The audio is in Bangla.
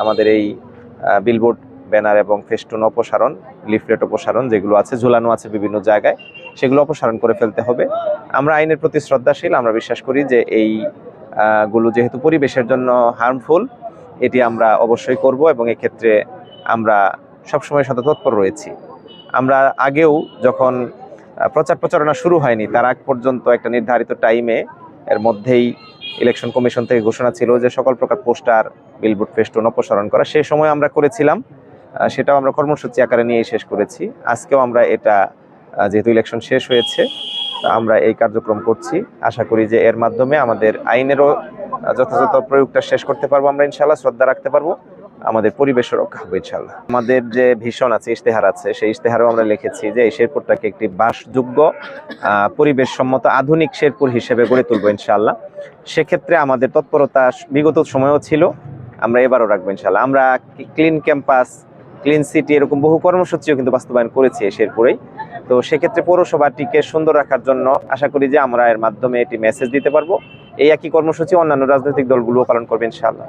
আমাদের এই বিলবোর্ড, ব্যানার এবং ফেস্টুন অপসারণ, লিফলেট অপসারণ যেগুলো আছে, ঝুলানো আছে বিভিন্ন জায়গায়, সেগুলো অপসারণ করে ফেলতে হবে। আমরা আইনের প্রতি শ্রদ্ধাশীল। আমরা বিশ্বাস করি যে এই গুলো যেহেতু পরিবেশের জন্য হার্মফুল, এটি আমরা অবশ্যই করব এবং এক্ষেত্রে আমরা সবসময় তৎপর রয়েছি। আমরা আগেও যখন প্রচার প্রচারণা শুরু হয়নি তার আগ পর্যন্ত একটা নির্ধারিত টাইমে এর মধ্যেই ইলেকশন কমিশন থেকে ঘোষণা ছিল যে সকল প্রকার পোস্টার, বিলবোর্ড, ফেস্টুন অপসারণ করা। সেই সময় আমরা করেছিলাম, সেটাও আমরা কর্মসূচি আকারে নিয়ে শেষ করেছি। আজকেও আমরা এটা, যেহেতু ইলেকশন শেষ হয়েছে, আমরা এই কার্যক্রম করছি। আশা করি যে এর মাধ্যমে আমাদের আইনেরও যথাযথ প্রয়োগটা শেষ করতে পারবো আমরা ইনশাল্লাহ, শ্রদ্ধা রাখতে পারবো, আমাদের পরিবেশের রক্ষা হবে ইনশাল্লাহ। আমাদের যে ভীষণ আছে, ইশতেহার আছে, সেই ইশতেহারেও আমরা লিখেছি যে এই শেরপুরটাকে একটি বাসযোগ্য, পরিবেশ সম্মত, আধুনিক শেরপুর হিসেবে গড়ে তুলবো ইনশাল্লাহ। সেক্ষেত্রে আমাদের তৎপরতা বিগত সময়ও ছিল, আমরা এবারও রাখবো ইনশাল্লাহ। আমরা ক্লিন ক্যাম্পাস, ক্লিন সিটি এরকম বহু কর্মসূচিও কিন্তু বাস্তবায়ন করেছি এই শেরপুরেই। তো সেক্ষেত্রে পৌরসভাটিকে সুন্দর রাখার জন্য আশা করি যে আমরা এর মাধ্যমে এটি মেসেজ দিতে পারবো। এই একই কর্মসূচি অন্যান্য রাজনৈতিক দলগুলোও পালন করবে ইনশাআল্লাহ।